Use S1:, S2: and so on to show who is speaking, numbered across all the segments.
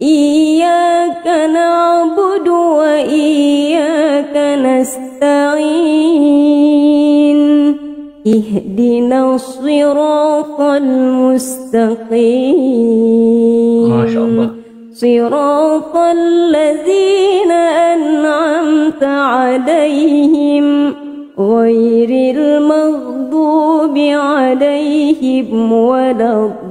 S1: إياك نعبد وإياك نستعين اهدنا الصراط المستقيم
S2: ما شاء الله
S1: صراط الذين أنعمت عليهم غير المغضوب عليهم ولا الضالين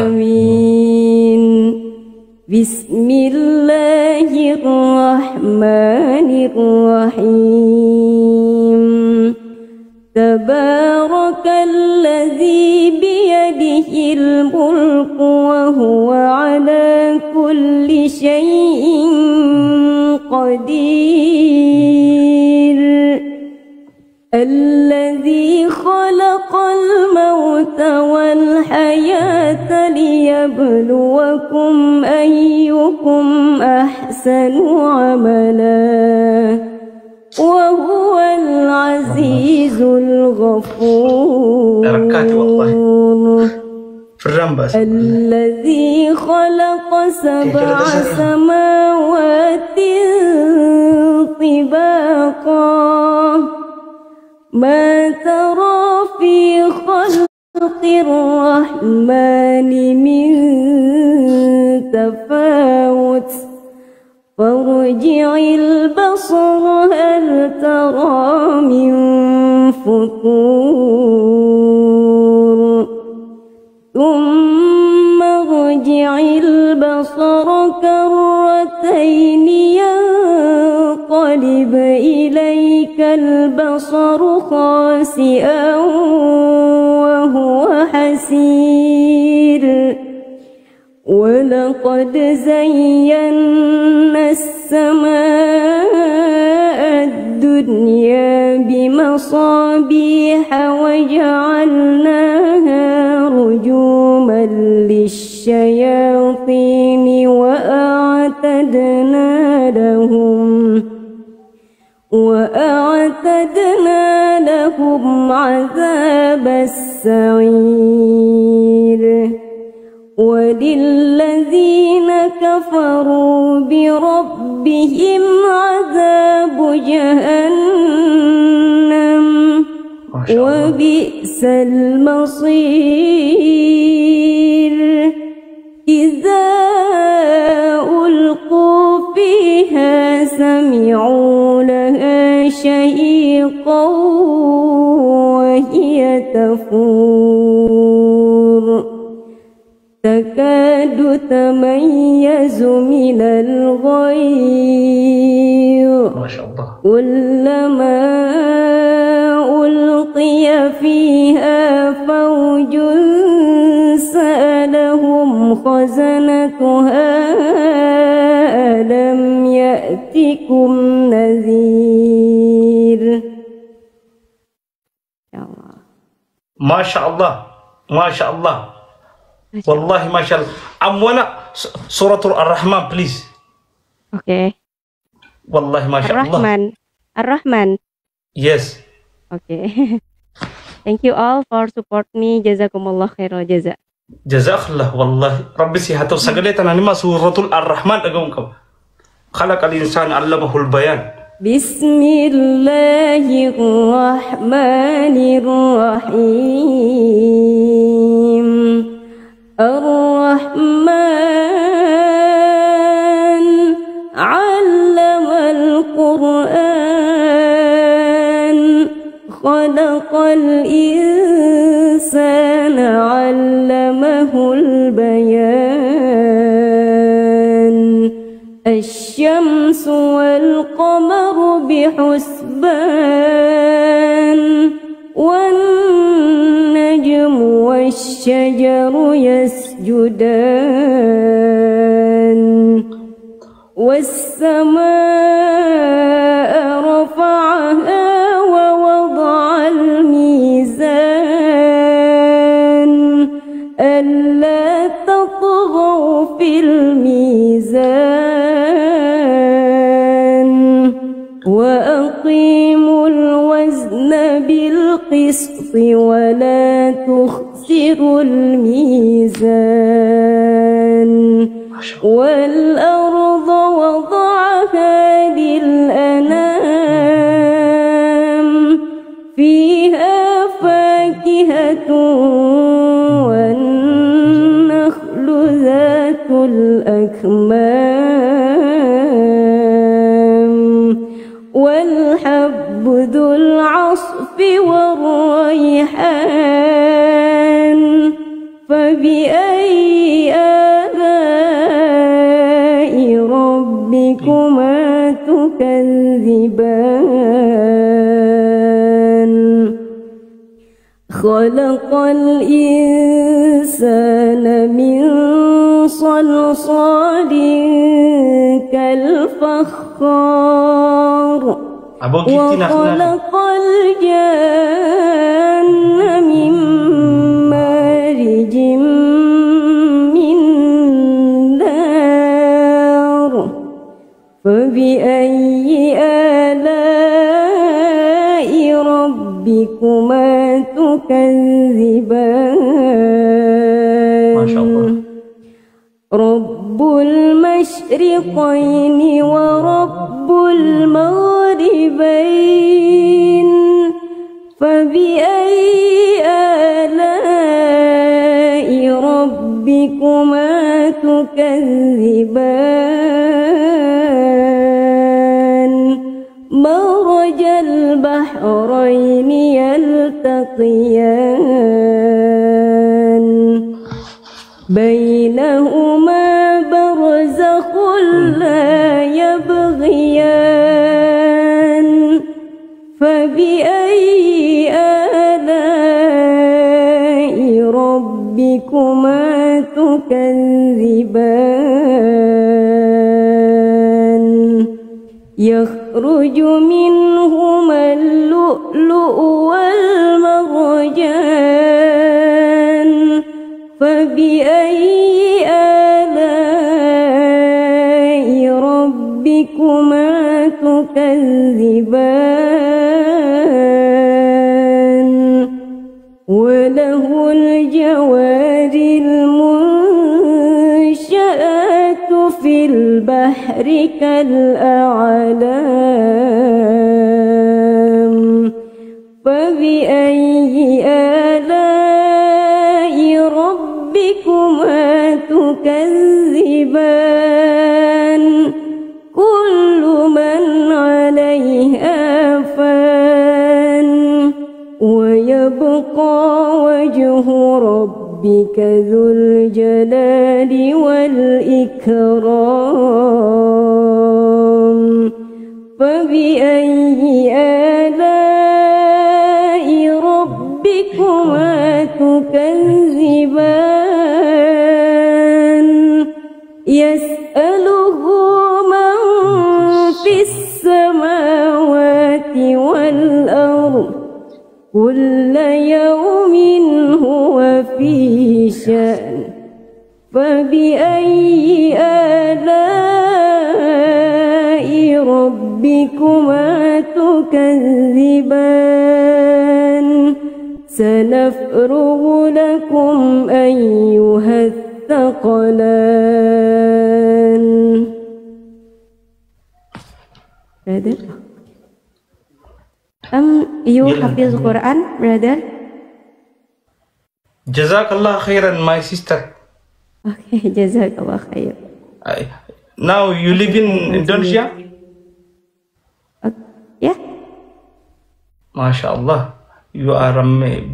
S1: آمين. بسم الله الرحمن الرحيم. تبارك الذي بيده الملك وهو على كل شيء قدير. الذي خلق الموت والحياة ليبلوكم أيكم أحسن عملا وهو العزيز الغفور. الذي خلق سبع سماوات طباقا ما ترى في خلق الرحمن من تفاوت فارجع البصر هل ترى من فطور ثم ارجع البصر كرتين ينقلب إليك البصر خاسئا وهو حسير. ولقد زينا السماء الدنيا بمصابيح وجعلناها رجوما للشياطين وأعتدنا لهم عذاب السعير. وللذين كفروا بربهم عذاب جهنم وبئس المصير. إذا ألقوا فيها سمعوا لها شهيقا وهي تفور تكاد تميز من الغيظ كلما ألقي فيها فوج سألهم خزنتها ألم يأتكم نذير.
S2: ما شاء الله ما شاء الله والله ما شاء الله. أمونا سورة الرحمن please.
S1: Okay.
S2: والله ما شاء الله.
S1: Ar-Rahman.
S2: Yes.
S1: Okay. Thank you all for support me. Jazakumullah khairal jaza.
S2: Jazakallah والله. ربي سيحته سجلت أنا نما سورة الرحمن أقولكم. خلق الإنسان علمه البيان.
S1: بسم الله الرحمن الرحيم. الرحمن علم القرآن خلق الإنسان علمه البيان. الشمس والقمر بحسبان والنجم والشجر يسجدان والسماء رفعها ووضع الميزان ألا تطغوا في الميزان وأقيموا الوزن بالقسط ولا تخسروا الميزان والأرض وضعها للأنام فيها فاكهة والنخل ذات الأكمام والحب ذو العصف والريحان فبأي آلاء ربكما تكذبان خلق الإنسان من صلصال كالفخار وخلق الجن من مارج من نار فبأي آلاء ربكما تكذبان
S2: ما شاء الله.
S1: رب المشرقين ورب المغربين فبأي آلاء ربكما تكذبان مرج البحرين يلتقيان بينهما برزخ لا يبغيان فبأي آلاء ربكما تكذبان يخرج منهما اللؤلؤ والمرجان فبأي آلاء ربكما تكذبان وله الجوار المنشآت في البحر كالأعلام فبأي آلاء ربكما تكذبان كل من عليها فان ويبقى وجه ربك ذو الجلال والإكرام فبأي آلاء ربكما تكذبان يسأله من في السماوات والأرض كل يوم هو في شأن فبأي آلاء ربكما تكذبان سنفرغ لكم أيها الثقلان. Brother, you hafiz Quran, brother?
S2: Jazakallah khairan, my sister.
S1: Okay, jazakallah khair.
S2: Now you live in Indonesia?
S1: Yeah.
S2: MashaAllah, you are a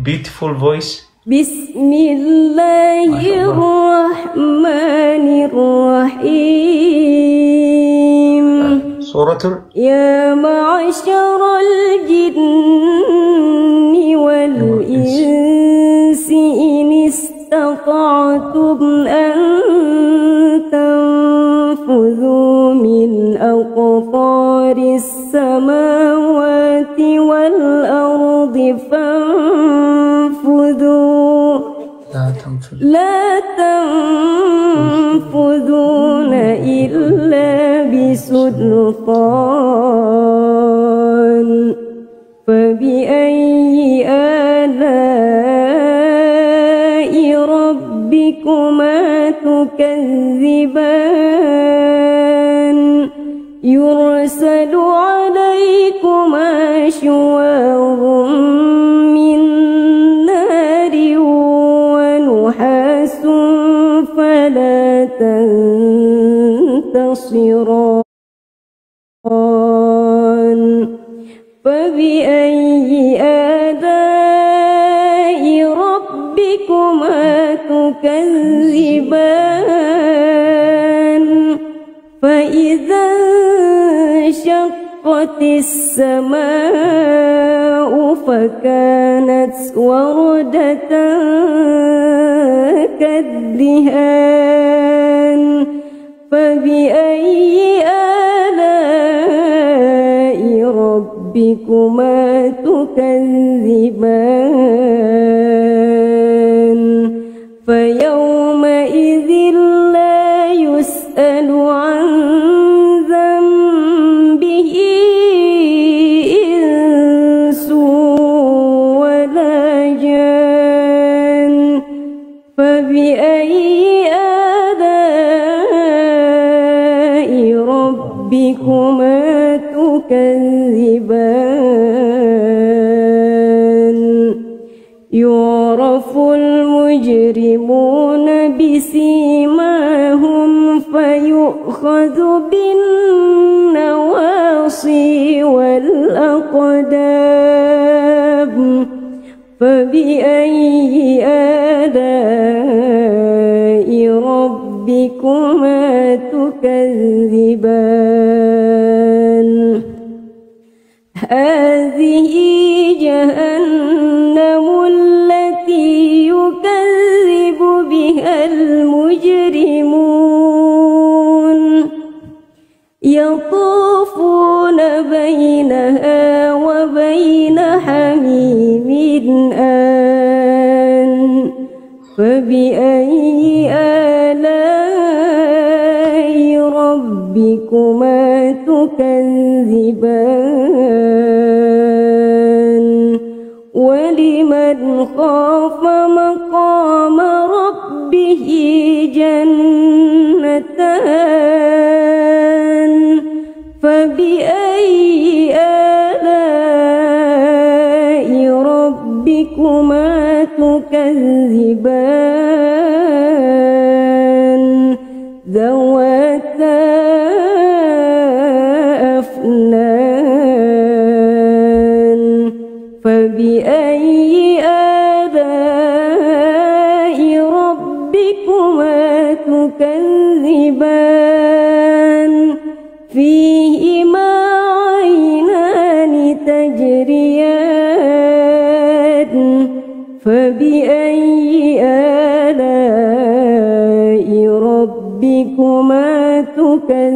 S2: beautiful voice.
S1: Bismillahirrahmanirrahim.
S2: Suratul
S1: Ya ma'asyaral jinni wal insi in istata'tum an tanfudhu min aqtaris samawati wal ardi fanfudhu la tanfudhuna illa bisultan فبأي آلاء ربكما تكذبان يرسل عليكما شواظ من نار ونحاس فلا تنتصران فبأي آلاء ربكما تكذبان فإذا انشقت السماء فكانت وردة كالدهان فبأي آلاء ربكما تكذبان فيومئذ لا يسأل عن ذنبه إنس ولا جان فبأي آلاء ربكما تكذبان يعرف المجرمون بسيماهم فيؤخذ بالنواصي والأقدام فبأي آلاء ربكما تكذبان هذه جهنم التي يكذب بها المجرمون يطوفون بينها وبين حميم آن فبأي آلاء ربكما تكذبان ولمن خاف مقام ربه جنتان فبأي آلاء ربكما تكذبان ذواتا أفنان فبأي آلاء ربكما تكذبان فيهما عينان تجريان فبأي آلاء ربكما تكذبان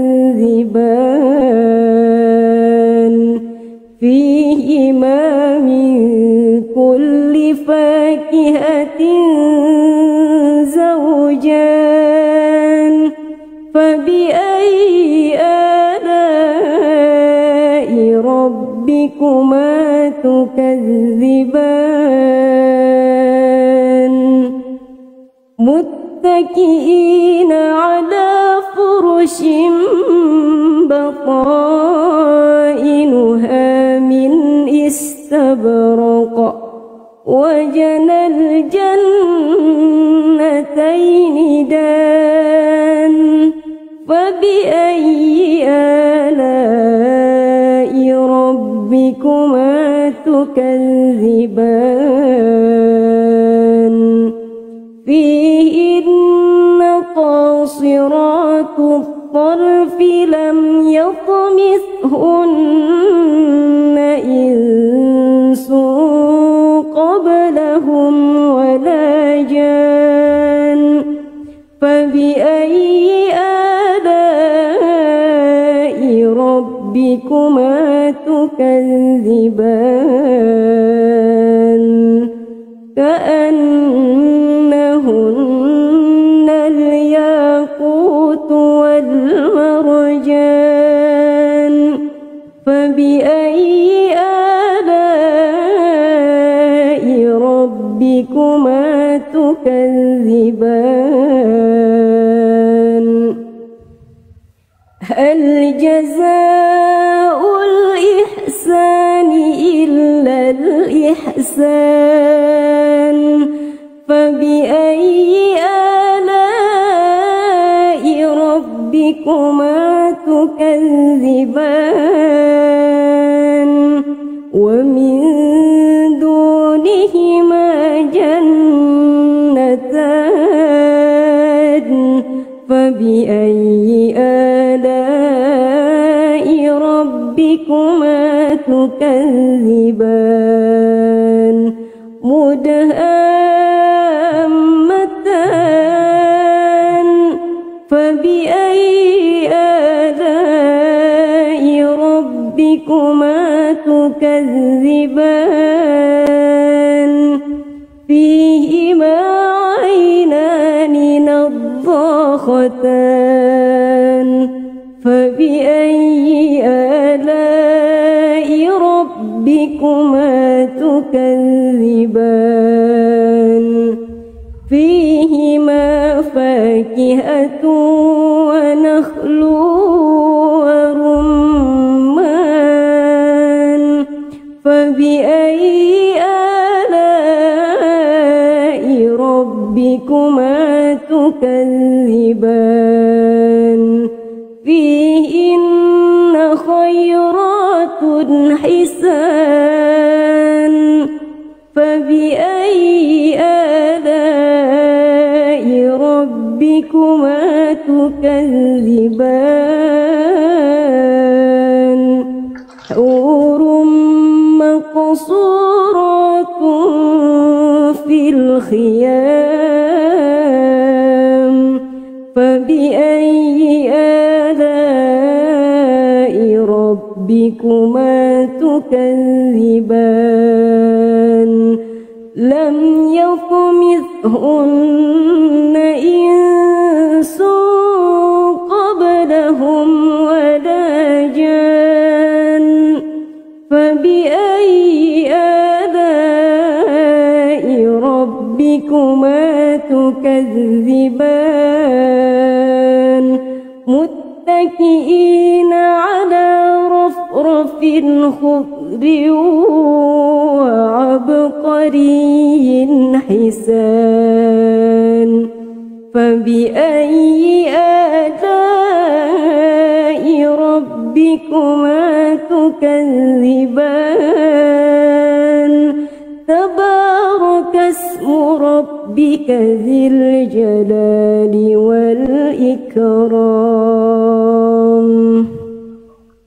S1: فيهما من كل فاكهة زوجان فبأي آلاء ربكما تكذبان متكئين على فرش بطائنها من استبرق وجنى الجنتين دان فبأي آلاء ربكما تكذبان فيهن قاصرات الطرف لم يطمثهن إنس قبلهم ولا جان فبأي آلاء ربكما تكذبان كأنهن الياقوت والمرجان
S3: تكذبان هل جزاء الإحسان إلا الإحسان فبأي آلاء ربكما تكذبان ومن دونهما جنتان فبأي آلاء ربكما تكذبان مدهامتان فبأي آلاء ربكما تكذبان فيهما عينان نضاختان فبأي آلاء ربكما تكذبان فيهما فاكهة ونخل ورمان فبأي آلاء ربكما تكذبان فيهن خيرات حسان فبأي آلاء ربكما تكذبان حور مقصورات في الخيام فبأي آلاء ربكما تكذبان لم يطمثهن إنس قبلهم ولا جان فبأي آلاء ربكما تكذبان متكئين على رفرف خضر وعبقري حسان فبأي آلاء ربكما تكذبان تبارك اسم ربك ذي الجلال والإكرام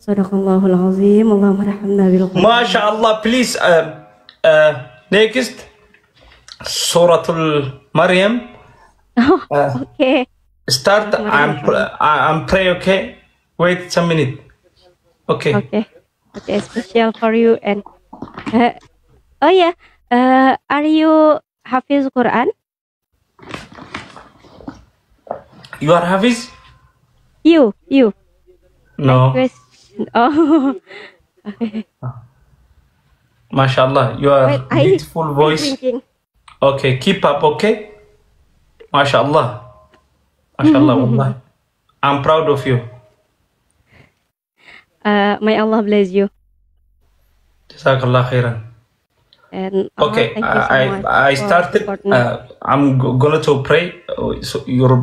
S3: Sadaqallahul azim. Allahumma rahmna bil Qur'an.
S2: MashaAllah, please, next, Suratul Maryam.
S1: Okay.
S2: Start, I'm pray, okay? Wait some minute. Okay.
S1: Okay. Okay, special for you and oh yeah, are you Hafiz Quran?
S2: You are Hafiz?
S1: You.
S2: No.
S1: Oh.
S2: MashaAllah, you are
S1: Wait,
S2: beautiful voice.
S1: Thinking.
S2: Okay, keep up, okay? MashaAllah. MashaAllah, wallah. I'm proud of you.
S1: May Allah bless you.
S2: Jazakallah khairan.
S1: And
S2: Okay,
S1: thank you so much
S2: I
S1: for
S2: started.
S1: supporting me.
S2: I'm gonna to pray so your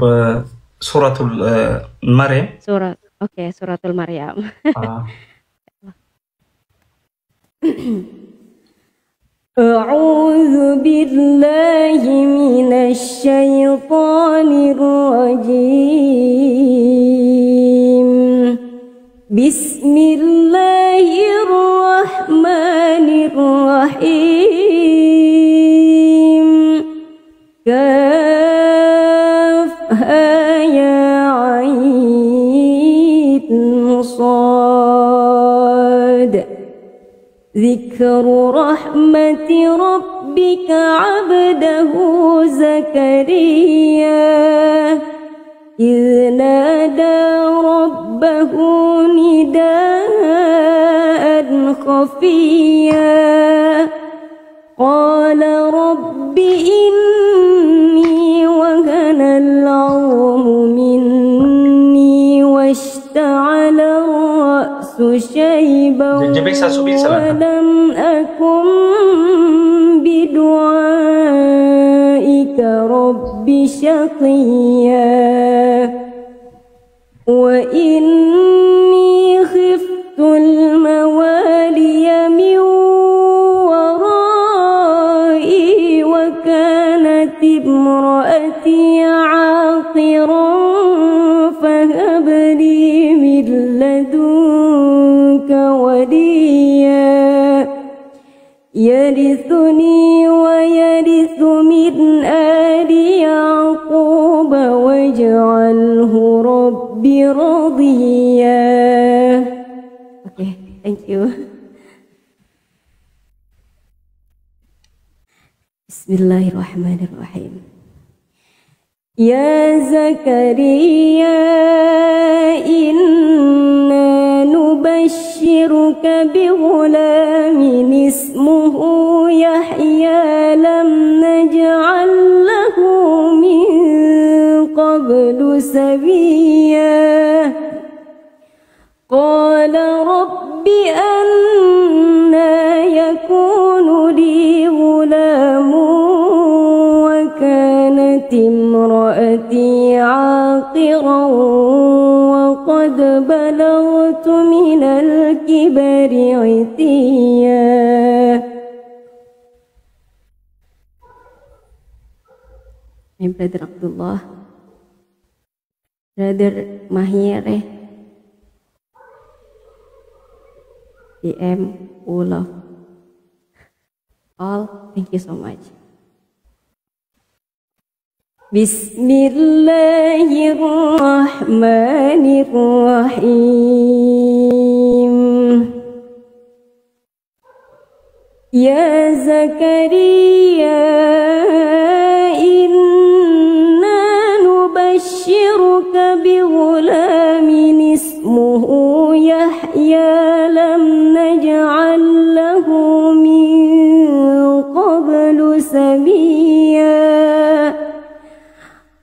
S2: Suratul Maryam.
S1: Suratul Maryam.
S3: أعوذ بالله من الشيطان الرجيم بسم الله الرحمن الرحيم كافها يا عين صاد ذكر رحمة ربك عبده زكريا إذ نادى ربه نداء خفيا قال رب إني شيبا ولم أكن بدعائك رب شقيا وإني خفت الموالي من ورائي وكانت امرأتي عاقرا فهب لي من لدنك وليا يرثني ويرث من آل يعقوب واجعله ربي رضيا. Okay, thank you. Bismillahirrahmanirrahim. Ya Zakaria inna nubashshiruka bighulamin ismuhu Yahya lam naj'al lahu min qablu sabiyya qala rabbi anna yakunu li ghulamun كانت امرأتي عاقرا وقد بلغت من الكبر عتيا. Brother Abdullah, Brother Mahir, DM, Olaf, all, thank you so much. Bismillahirrahmanirrahim. Ya Zakaria inna nubashshiruka bighulamin ismuhu Yahya lam naj'al lahu min qablu samiyya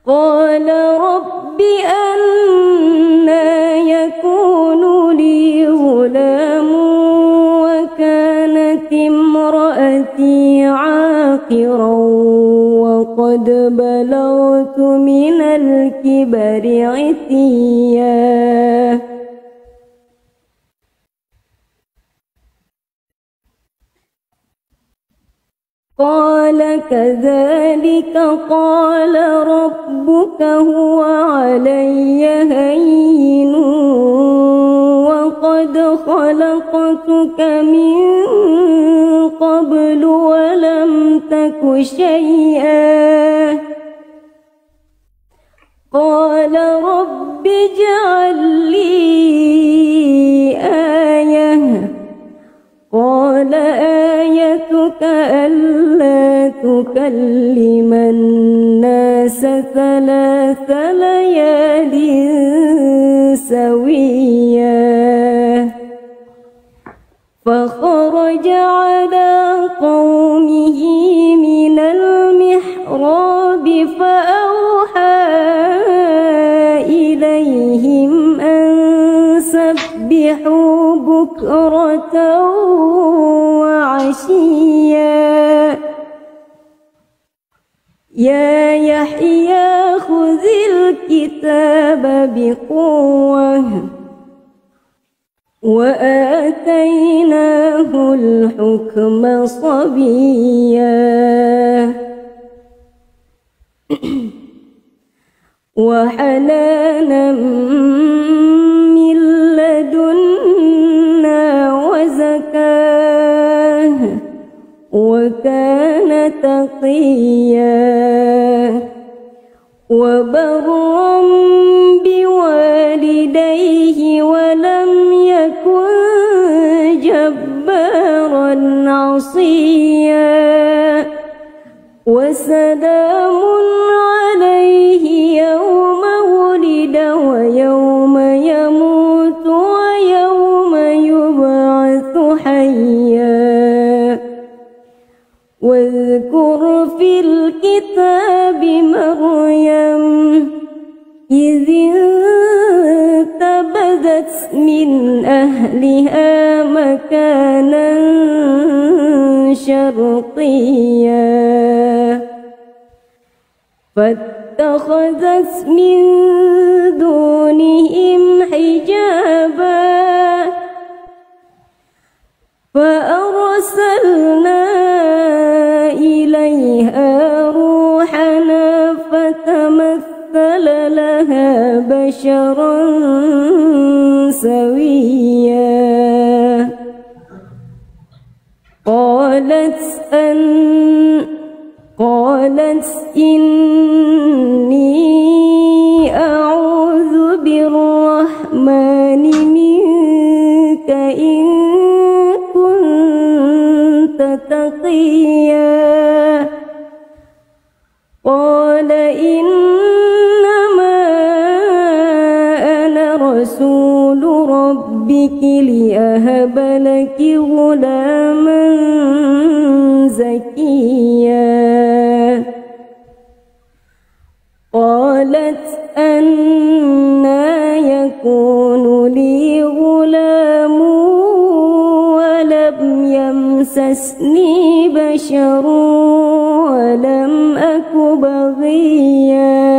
S3: qala rabbi anna yakunu li ghulamun wa kanat imra'ati 'aqiran wa qad balaghtu min al-kibari 'itiyya. قال كذلك قال ربك هو علي هين وقد خلقتك من قبل ولم تك شيئا قال رب اجعل لي آية قال آيتك ألا تكلم الناس 3 ليال سويا فخرج على قومه من المحراب فأوحى إليهم أن سبحوا بكرة وعشيا يا يحيى خذ الكتاب بقوة وآتيناه الحكم صبيا وحنانا من لدنا وزكاة وكان تقيا وبرا بوالديه ولم يكن جبارا عصيا وسلام عليه يوم ولد ويوم يموت ويوم يبعث حيا واذكر في الكتاب مريم إذ انتبهت فانتبذت من أهلها مكانا شرقيا فاتخذت من دونهم حجابا فأرسلنا إليها روحنا فتمثل لها بشرا سويا قالت إني أعوذ بالرحمن منك إن كنت تقيا قال إنما أنا رسول ربك لأهب لك غلاما زكيا قالت أنى يكون لي غلام ولم يمسسني بشر ولم أك بغيا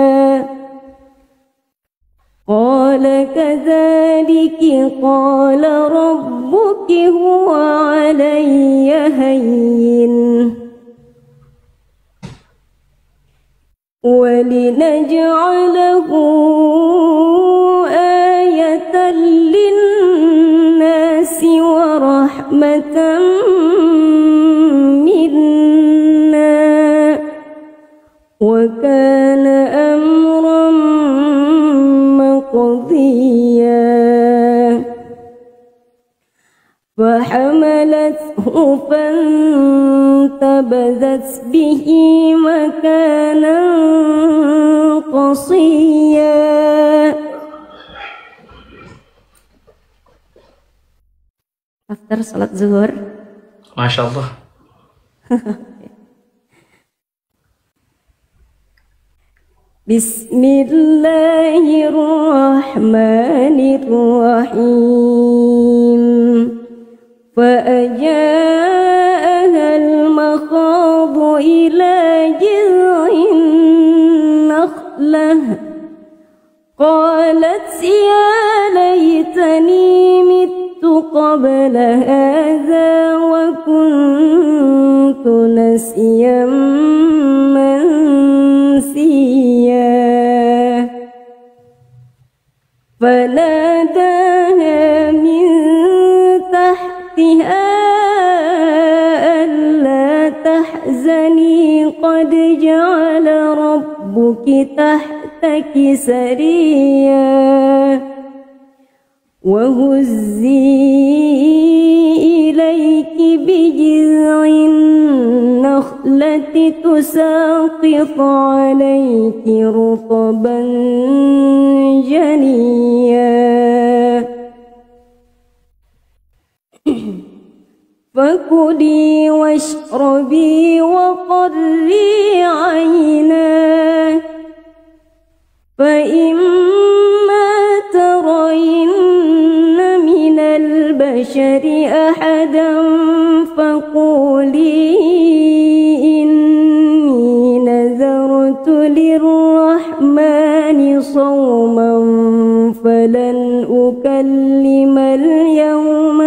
S3: قال كذلك قال ربك هو علي هين ولنجعله آية للناس ورحمة منا وكان أمرا مقضيا فحملته فانتبذت به مكانا قصيا. After salat zuhur,
S2: Masya Allah.
S3: Bismillahirrahmanirrahim. فأجاءها المخاض إلى جذع النخلة قالت يا ليتني مت قبل هذا وكنت نسيا منسيا فناداها من تحتها ألا تحزني قد جعل ربك تحتك سريا وهزي إليك بجذع النخلة تساقط عليك رطبا جنيا فكلي واشربي وقري عينا فإما ترين من البشر أحدا فقولي إني نذرت للرحمن صوما فلن أكلم اليوم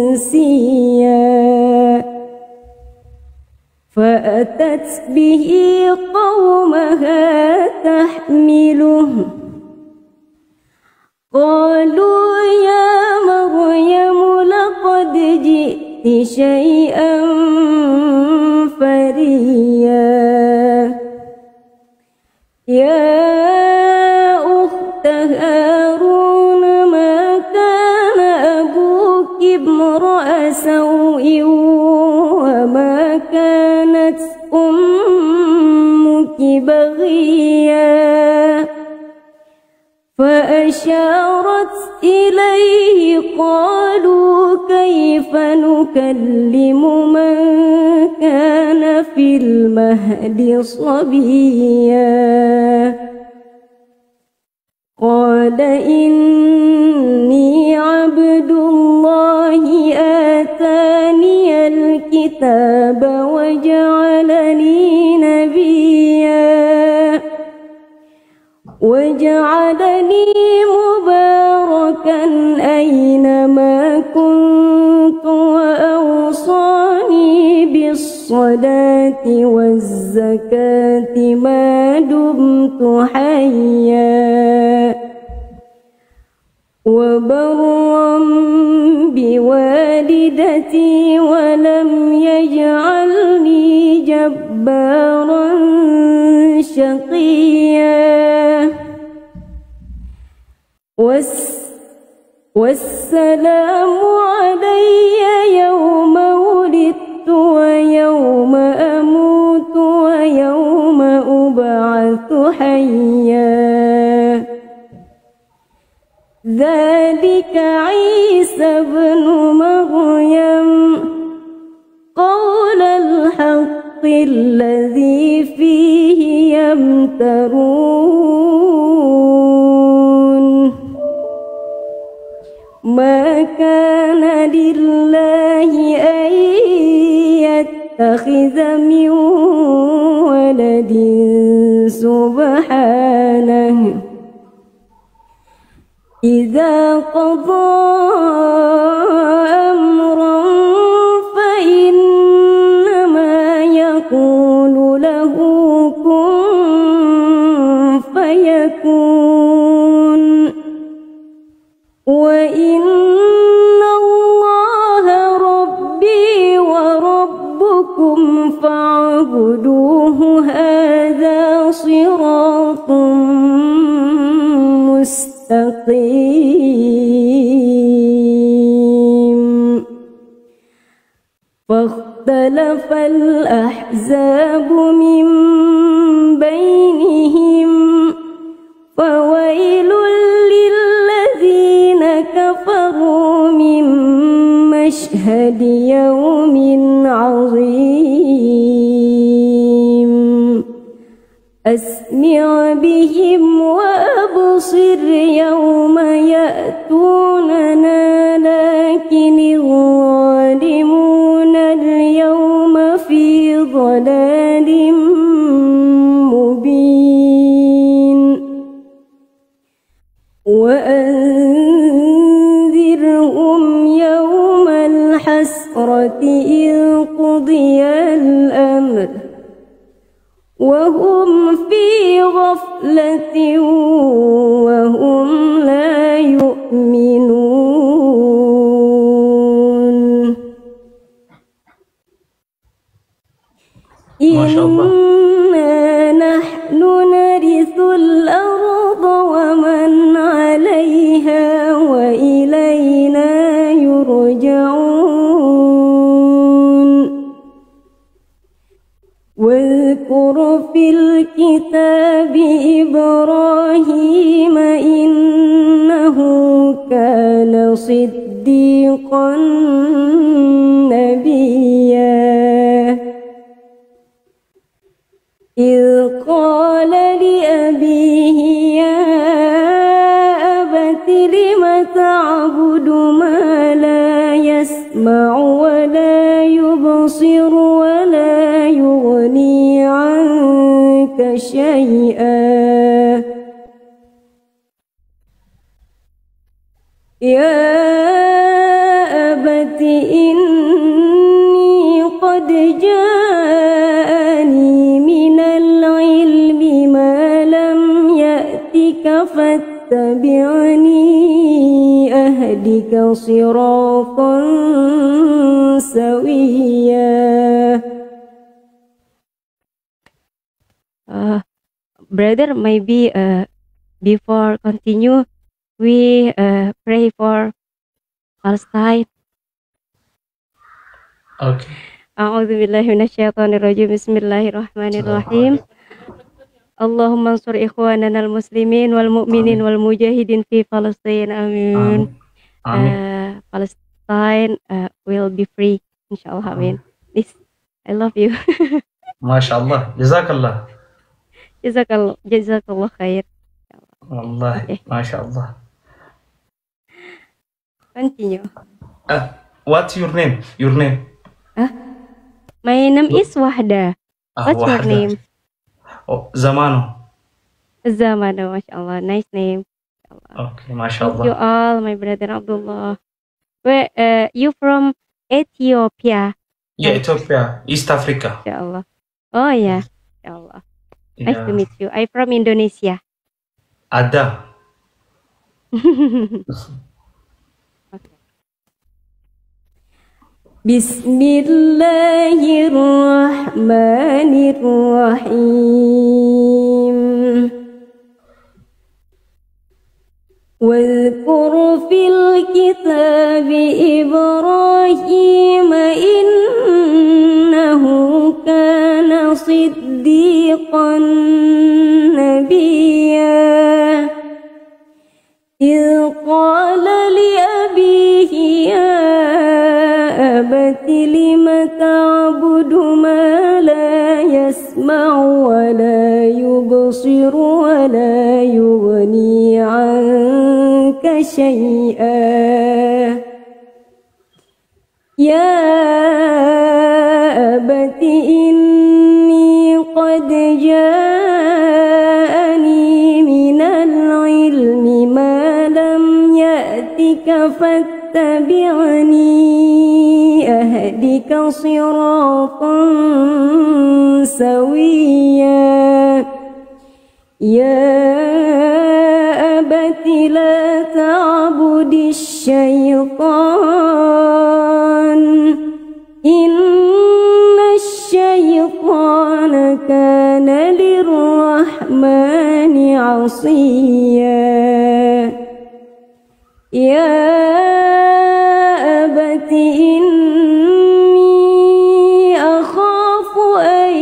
S3: إنسيا فأتت به قومها تحمله قالوا يا مريم لقد جئت شيئا فريا يا أخت هارون ما كان أبوك امرأ سوء وما كانت أمك بغيا فأشارت إليه قالوا كيف نكلم من كان في المهد صبيا قال قال إني عبد الله آتاني الكتاب وجعلني نبيا وجعلني مباركا أينما كنت وأوصاني بالصلاة والزكاة ما دمت حيا وبرا بوالدتي ولم يجعلني جبارا شقيا والسلام علي يوم ولدت ويوم أموت ويوم أبعث حيا ذلك عيسى بن مريم قول الحق الذي فيه يمترون ما كان لله أن يتخذ من ولد سبحانه إذا قضى أمرا فإنما يقول له كن فيكون وإن الله ربي وربكم فاعبدوه هذا صراط مستقيم فاختلف الأحزاب من بينهم فويل للذين كفروا من مشهد يوم عظيم أسمع بهم وأبصر يوم يأتوننا لكن الظالمون اليوم في ضلال مبين وأنذرهم يوم الحسرة إذ قضي الأمر وهم في غفلة وهم لا يؤمنون
S2: ما شاء الله.
S3: إنا نحن نرث الأرض ومن عليها وإلينا يرجعون واذكر في الكتاب إبراهيم إنه كان صديقا نبيا إذ قال لأبيه يا أبت لم تعبد ما لا يسمع ولا يبصر ولا يغني عنك شيئا يا أبت إني قد جاءني من العلم ما لم يأتك فاتبعني أهدك صراطا سويا.
S1: Brother, maybe before continue, we pray for Palestine.
S2: Okay.
S1: A'udzu billahi minasyaitonir rajim. Bismillahirrahmanirrahim. Allahumma ansur ikhwanana al-muslimin wal mu'minin wal mujahidin fi Palestine. Amin.
S2: Amin.
S1: Palestine will be free, inshallah. Amin. Please, I love you.
S2: ما شاء الله. جزاك الله.
S1: Jazakallah khair.
S2: والله
S1: Okay,
S2: ما شاء الله.
S1: continue.
S2: What's your name? Your name?
S1: My name is Wahda. What's your
S2: واحدة.
S1: name?
S2: زمانه.
S1: Zamano, mashallah, nice name.
S2: اوكي ما شاء
S1: Thank you
S2: الله.
S1: all, my brother Abdullah. Where you from Ethiopia?
S2: Yeah,
S1: Right,
S2: Ethiopia, East Africa.
S1: inshallah. Oh yeah, inshallah. Nice to
S2: Yeah.
S1: meet you. I'm from Indonesia.
S2: Ada.
S3: Bismillahirrahmanirrahim. واذكر في الكتاب إبراهيم إنه كان صديقا نبيا إذ قال لأبيه يا أبت لم تعبد ما لا يسمع ولا يبصر ولا يغني عنك شيئا يا أبت إني قد جاءني من العلم ما لم يأتك فاتبعني أهدك صراطا سويا يا أبت لا تعبد الشيطان إن الشيطان كان للرحمن عصيا يا أبت إني أخاف أن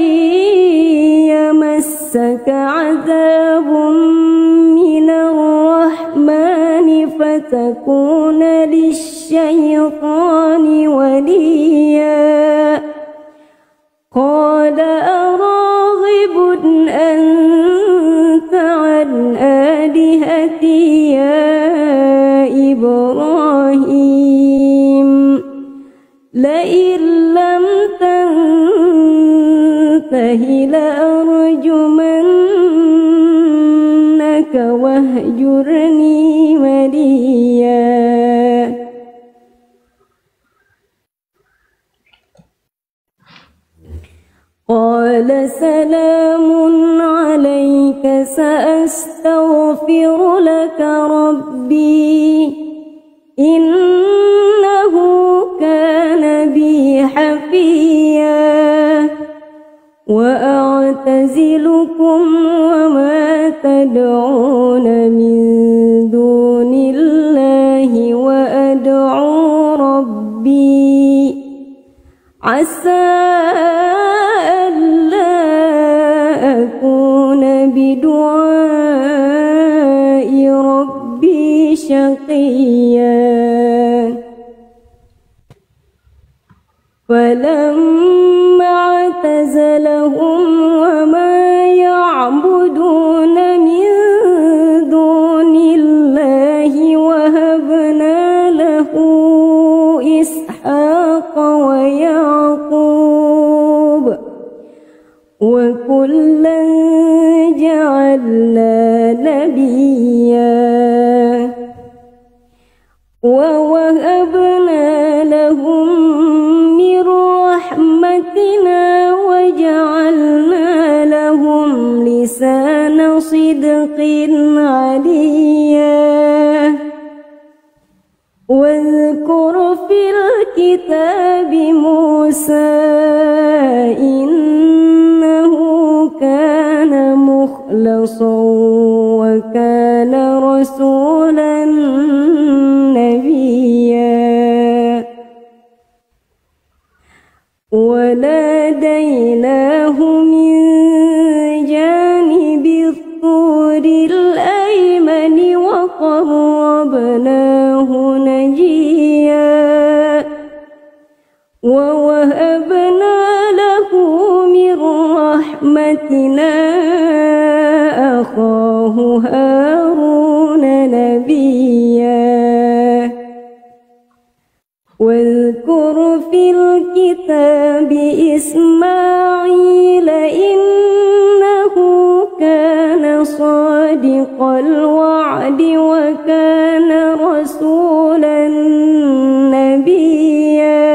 S3: يمسك عذاب من الرحمن فتكون للشيطان وليا قال أراغب أنت عن آلهتي يا إبراهيم لئن لم تنته لأرجمنك واهجرني مليا قال سلام عليك سأستغفر لك ربي إنه كان بي حفيا وأعتزلكم وما تدعون من دون الله وأدعو ربي عسى ألا أكون بدعاء ربي شقيا فلما اعتزلهم وما يعبدون من دون الله وهبنا له إسحاق ويعقوب وكلا جعلنا نبيا ووهبنا لهم من رحمتنا وجعلنا لهم لسان صدق عليا واذكر في الكتاب موسى إنه كان مخلصا وكان رسولا نبيا وناديناه من جانب الطور الأيمن وقربناه نجيا ووهبنا له من رحمتنا أخاه هارون إسماعيل إنه كان صادق الوعد وكان رسولا نبيا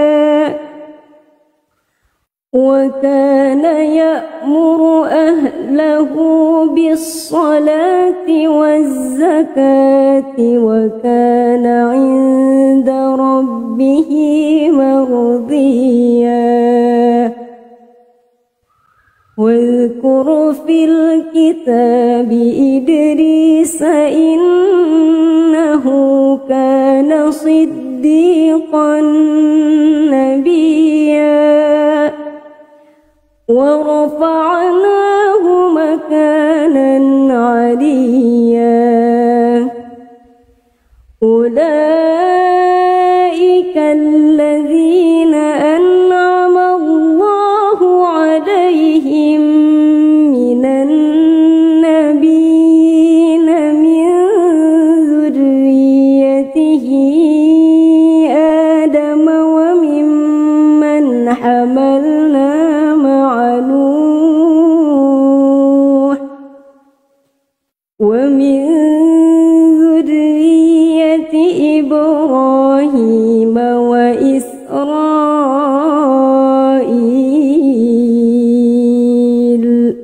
S3: وكان يأمر أهله بالصلاة والزكاة وكان عند ربه مرضيا واذكر في الكتاب إدريس إنه كان صديقا نبيا ورفعناه مكانا عليا أولئك الذين أنعم الله عليهم من النبيين من ذريته آدم وممن حملنا مع نوح ومن ذرية إبراهيم وإسرائيل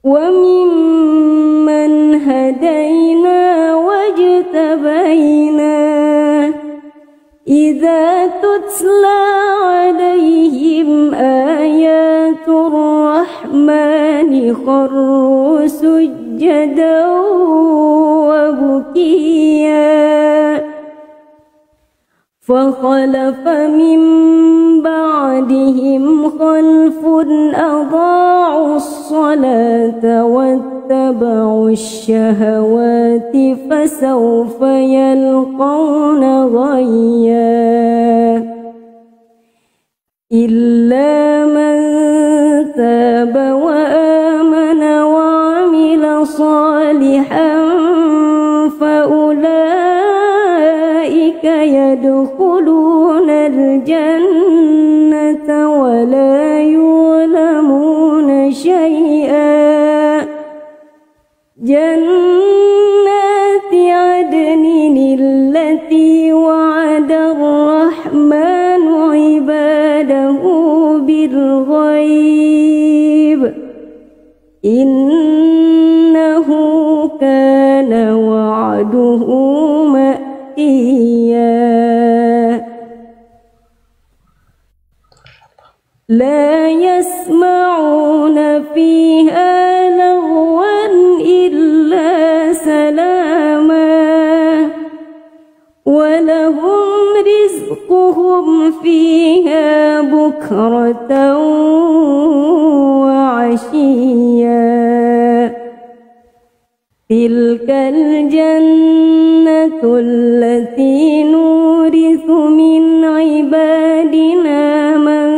S3: وممن هدينا واجتبينا إذا تتلى عليهم آيات الرحمن خروا سجدا وبكيا فخلف من بعدهم خلف أضاعوا الصلاة واتبعوا الشهوات فسوف يلقون غيا إلا من تاب وآمن وعمل صالحا فأولئك يدخلون الجنة ولا يظلمون شيئا جنات عدن التي وعد الرحمن عباده بالغيب إنه كان وعده مأتيا لا يسمعون فيها لغوا إلا سلاما ولهم رزقهم فيها بكرة وعشيا تلك الجنة التي نورث من عبادنا من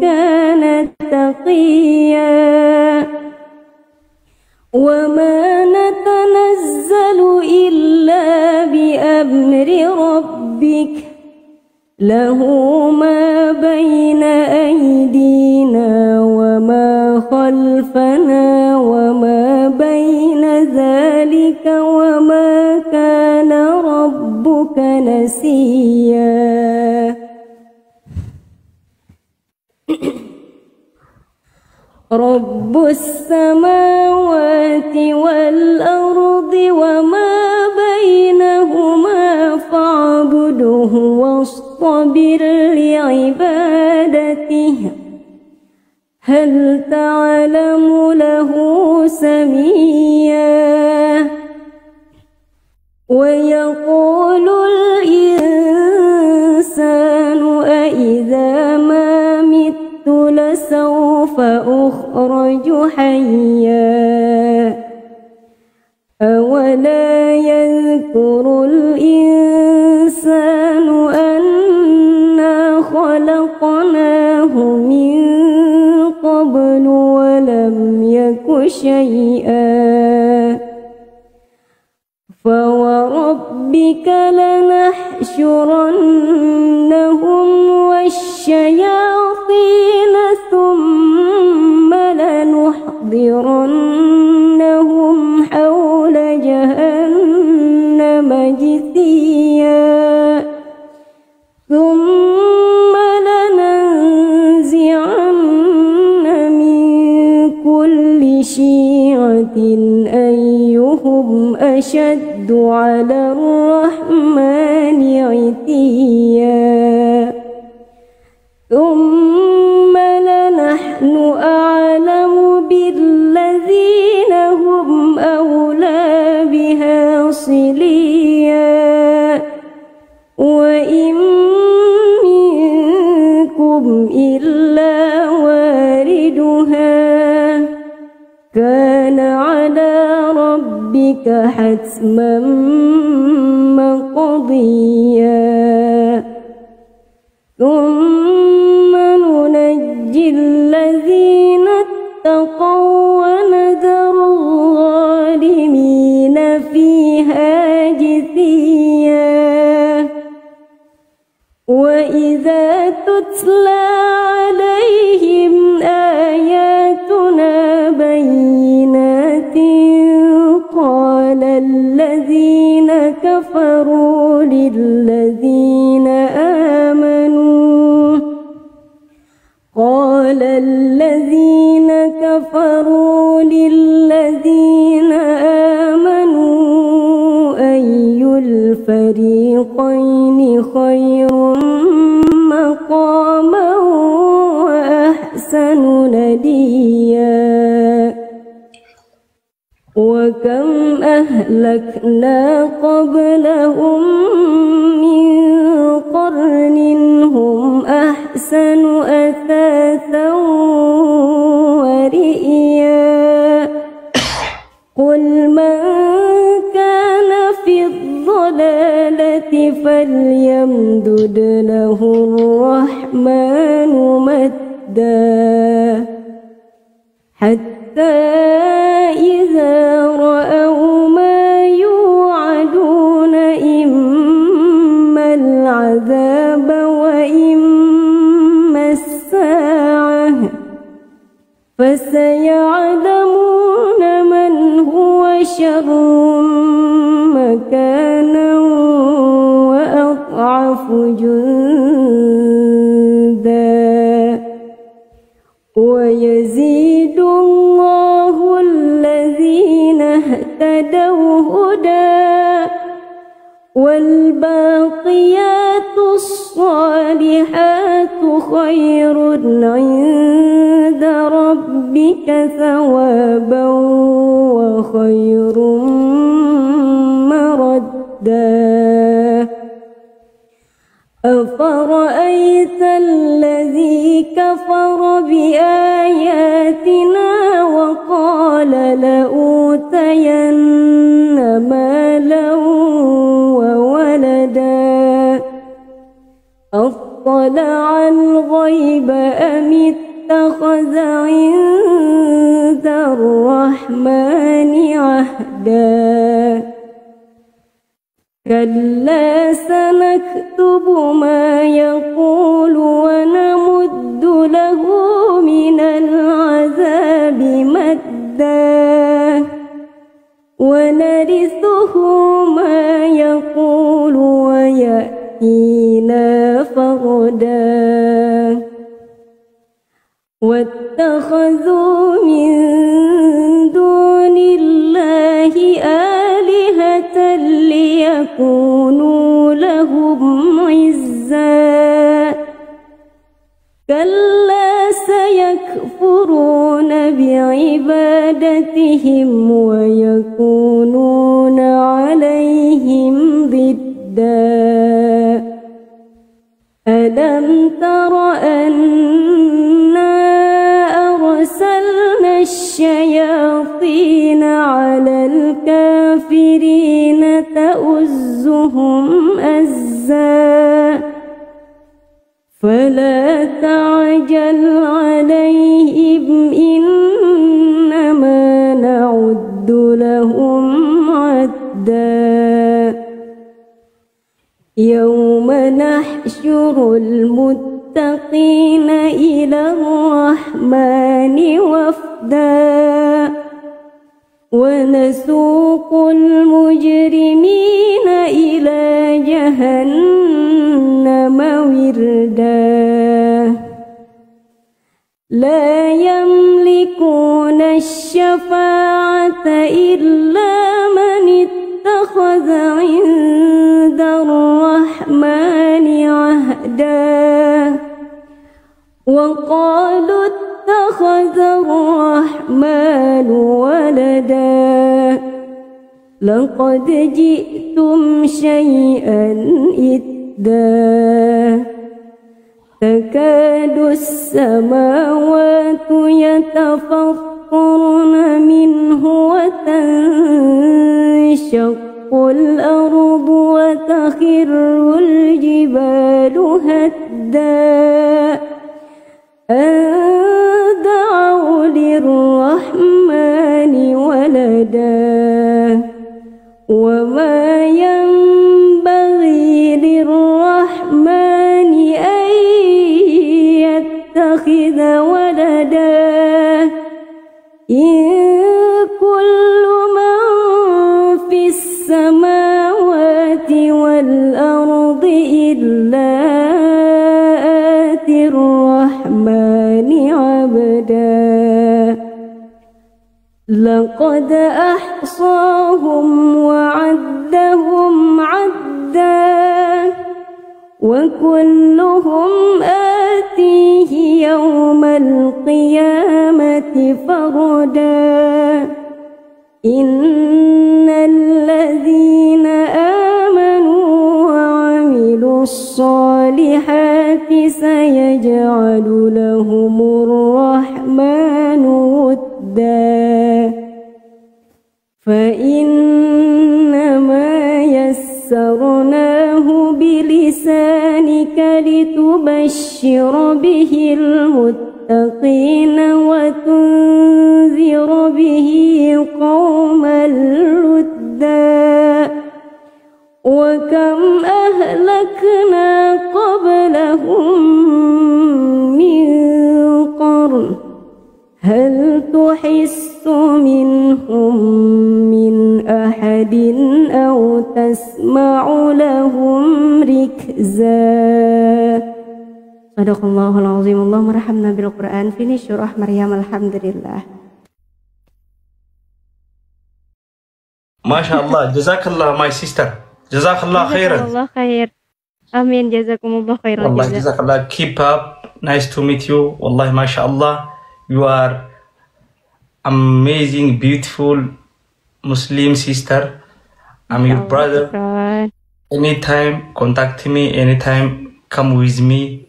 S3: كان تقيا وما نتنزل إلا بأمر ربك له ما بين أيدينا وما خلفنا وما بين ذلك وما كان ربك نسيا رب السماوات والأرض وما بينهما فاعبده واصطبر لعبادته هل تعلم له سميا ويقول الإنسان أإذا ما مت لسوف أخرج حيا أولا يذكر الإنسان أنا خلقناه من قبل ولم يك شيئا فوربك لنحشرنهم والشياطين الشياطين ثم لنحضرنهم حول جهنم جثيا ثم لننزعن من كل شيعة أيهم أشد على الرحمن عتيا ثم لنحن أعلم بالذين هم أولى بها صليا وإن منكم إلا واردها كان على ربك حتما مقضيا ثم ننجي الذين اتقوا ونذر الظالمين فيها جثيا وإذا تتلى عليهم آياتنا بينات قال الذين كفروا للذين آمنوا أي الفريقين خير مقاما وأحسن نديا وكم أهلكنا قبلهم من قرن هم أحسن أثاثا ورئيا قل من كان في الضلالة فليمدد له الرحمن مدا حتى إذا رأوا ما يوعدون إما العذاب وإما الساعة فسيعلمون من هو شر مكانا وأضعف جندا ويزيد الله الذين اهتدوا هدى والباقيات الصالحات خير عند ربك ثوابا وخير مردا أفرأيت الذي كفر بآياتنا وقال لأوتين مالا وولدا أطلع الغيب أم اتخذ عند الرحمن عهدا كلا سنكتب ما يقول ونمد له من العذاب مدا ونرثه ما يقول ويأتينا فردا واتخذوا من دون الله آلهة ليكونوا لهم عزا كلا سيكفرون بعبادتهم ويكونون عليهم ضدا ألم تر أنا أرسلنا الشياطين على الكافرين تؤزهم أزا فلا تعجل عليهم إنما نعد لهم عدا يوم نحشر المتقين المتقين إلى الرحمن وفدا ونسوق المجرمين إلى جهنم وردا لا يملكون الشفاعة إلا من اتخذ عند الرحمن عهدا وقالوا اتخذ الرحمن ولدا لقد جئتم شيئا إدا تكاد السماوات يتفطرن منه وتنشق الأرض وتخر الجبال هدا أن دعوا للرحمن ولدا وما ينبغي للرحمن أن يتخذ ولدا إن كل من في السماوات والأرض إلا آتي الرحمن عبدا لقد أحصاهم وعدهم عدا وكلهم آتيه يوم القيامة فردا إن الذين آمنوا وعملوا الصالحات سيجعل لهم الرحمن ودا فإنما يسرناه بلسانك لتبشر به المتقين وتنذر به قوما لدا وكم أهلكنا قبلهم من قرن هل تحس منهم من أحد أو تسمع لهم ركزا Sadaqallahul azim. Allahumma rahamna bil Quran. Finish surah Maryam. Alhamdulillah.
S2: MashaAllah. Jazakallah, my sister. Jazakallah khairan.
S1: Jazakallah khair. Amin. Jazakumullah khairan.
S2: Wallah, jazakallah. Keep up. Nice to meet you. Wallahi, mashallah. You are amazing, beautiful Muslim sister. I'm your brother. Anytime, contact me. Anytime, come with me.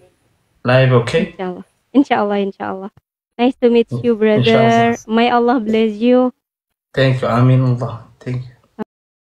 S2: Live, okay?
S1: Inshallah. Inshallah, inshallah. Nice to meet you, brother.
S2: Inshallah.
S1: May Allah bless you.
S2: Thank you. Amin Allah. Thank you.